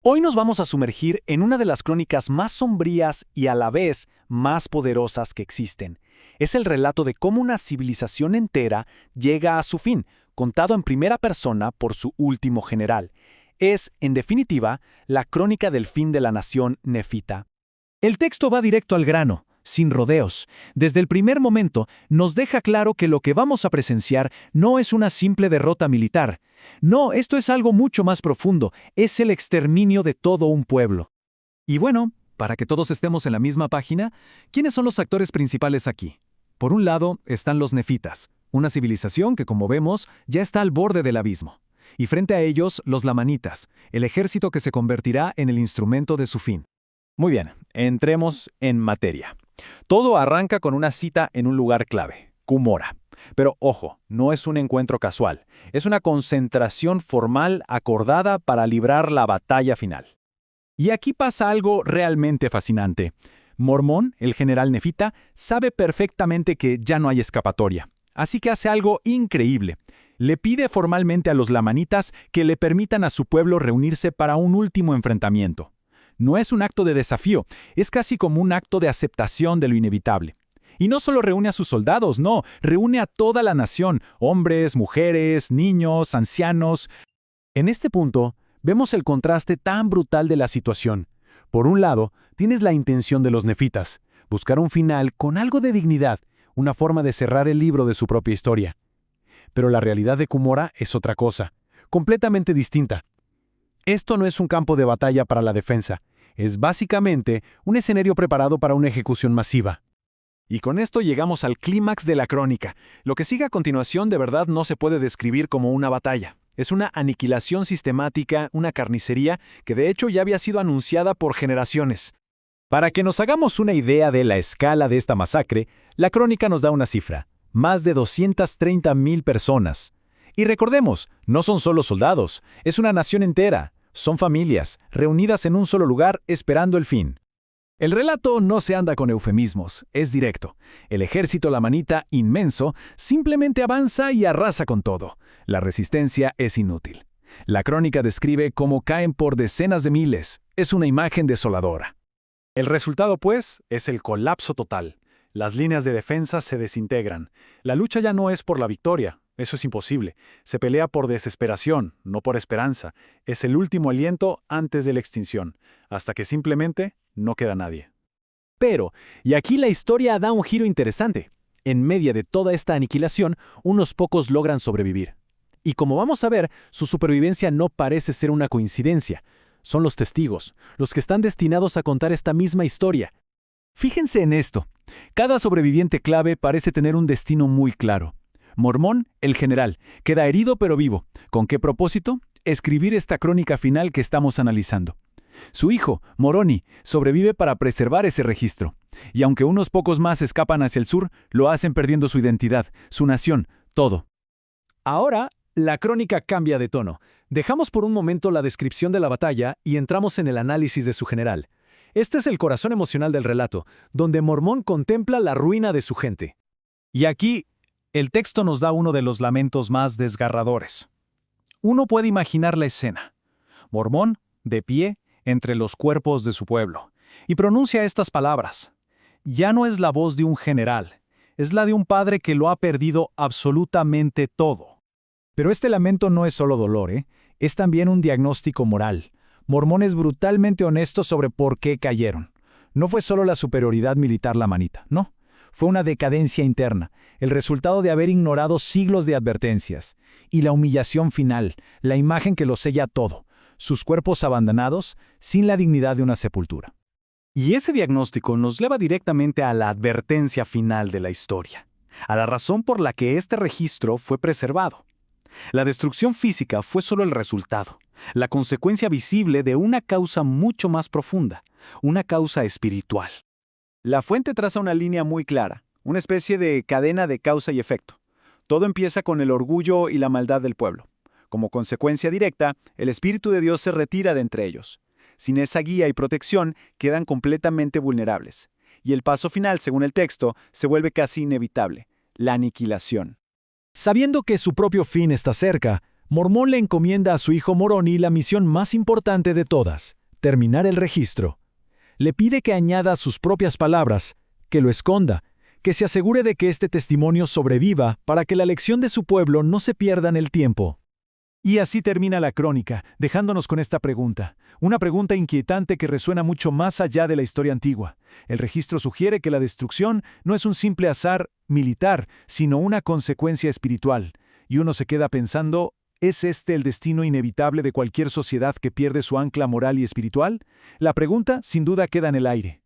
Hoy nos vamos a sumergir en una de las crónicas más sombrías y a la vez más poderosas que existen. Es el relato de cómo una civilización entera llega a su fin, contado en primera persona por su último general. Es, en definitiva, la crónica del fin de la nación nefita. El texto va directo al grano, sin rodeos. Desde el primer momento nos deja claro que lo que vamos a presenciar no es una simple derrota militar. No, esto es algo mucho más profundo, es el exterminio de todo un pueblo. Y bueno, para que todos estemos en la misma página, ¿quiénes son los actores principales aquí? Por un lado están los nefitas, una civilización que, como vemos, ya está al borde del abismo. Y frente a ellos, los lamanitas, el ejército que se convertirá en el instrumento de su fin. Muy bien, entremos en materia. Todo arranca con una cita en un lugar clave, Cumorah. Pero ojo, no es un encuentro casual, es una concentración formal acordada para librar la batalla final. Y aquí pasa algo realmente fascinante. Mormón, el general nefita, sabe perfectamente que ya no hay escapatoria, así que hace algo increíble. Le pide formalmente a los lamanitas que le permitan a su pueblo reunirse para un último enfrentamiento. No es un acto de desafío, es casi como un acto de aceptación de lo inevitable. Y no solo reúne a sus soldados, no, reúne a toda la nación, hombres, mujeres, niños, ancianos. En este punto, vemos el contraste tan brutal de la situación. Por un lado, tienes la intención de los nefitas, buscar un final con algo de dignidad, una forma de cerrar el libro de su propia historia. Pero la realidad de Cumorah es otra cosa, completamente distinta. Esto no es un campo de batalla para la defensa, es básicamente un escenario preparado para una ejecución masiva. Y con esto llegamos al clímax de la crónica. Lo que sigue a continuación de verdad no se puede describir como una batalla. Es una aniquilación sistemática, una carnicería que de hecho ya había sido anunciada por generaciones. Para que nos hagamos una idea de la escala de esta masacre, la crónica nos da una cifra: más de 230,000 personas. Y recordemos, no son solo soldados, es una nación entera. Son familias, reunidas en un solo lugar esperando el fin. El relato no se anda con eufemismos, es directo. El ejército lamanita, inmenso, simplemente avanza y arrasa con todo. La resistencia es inútil. La crónica describe cómo caen por decenas de miles. Es una imagen desoladora. El resultado, pues, es el colapso total. Las líneas de defensa se desintegran. La lucha ya no es por la victoria. Eso es imposible. Se pelea por desesperación, no por esperanza. Es el último aliento antes de la extinción, hasta que simplemente no queda nadie. Pero, y aquí la historia da un giro interesante. En medio de toda esta aniquilación, unos pocos logran sobrevivir. Y como vamos a ver, su supervivencia no parece ser una coincidencia. Son los testigos, los que están destinados a contar esta misma historia. Fíjense en esto. Cada sobreviviente clave parece tener un destino muy claro. Mormón, el general, queda herido pero vivo. ¿Con qué propósito? Escribir esta crónica final que estamos analizando. Su hijo, Moroni, sobrevive para preservar ese registro. Y aunque unos pocos más escapan hacia el sur, lo hacen perdiendo su identidad, su nación, todo. Ahora, la crónica cambia de tono. Dejamos por un momento la descripción de la batalla y entramos en el análisis de su general. Este es el corazón emocional del relato, donde Mormón contempla la ruina de su gente. Y aquí, el texto nos da uno de los lamentos más desgarradores. Uno puede imaginar la escena. Mormón, de pie, entre los cuerpos de su pueblo, y pronuncia estas palabras. Ya no es la voz de un general, es la de un padre que lo ha perdido absolutamente todo. Pero este lamento no es solo dolor, es también un diagnóstico moral. Mormón es brutalmente honesto sobre por qué cayeron. No fue solo la superioridad militar lamanita, no. Fue una decadencia interna, el resultado de haber ignorado siglos de advertencias. Y la humillación final, la imagen que lo sella todo, sus cuerpos abandonados, sin la dignidad de una sepultura. Y ese diagnóstico nos lleva directamente a la advertencia final de la historia, a la razón por la que este registro fue preservado. La destrucción física fue solo el resultado, la consecuencia visible de una causa mucho más profunda, una causa espiritual. La fuente traza una línea muy clara, una especie de cadena de causa y efecto. Todo empieza con el orgullo y la maldad del pueblo. Como consecuencia directa, el Espíritu de Dios se retira de entre ellos. Sin esa guía y protección, quedan completamente vulnerables. Y el paso final, según el texto, se vuelve casi inevitable: la aniquilación. Sabiendo que su propio fin está cerca, Mormón le encomienda a su hijo Moroni la misión más importante de todas, terminar el registro. Le pide que añada sus propias palabras, que lo esconda, que se asegure de que este testimonio sobreviva para que la lección de su pueblo no se pierda en el tiempo. Y así termina la crónica, dejándonos con esta pregunta. Una pregunta inquietante que resuena mucho más allá de la historia antigua. El registro sugiere que la destrucción no es un simple azar militar, sino una consecuencia espiritual. Y uno se queda pensando, ¿es este el destino inevitable de cualquier sociedad que pierde su ancla moral y espiritual? La pregunta, sin duda, queda en el aire.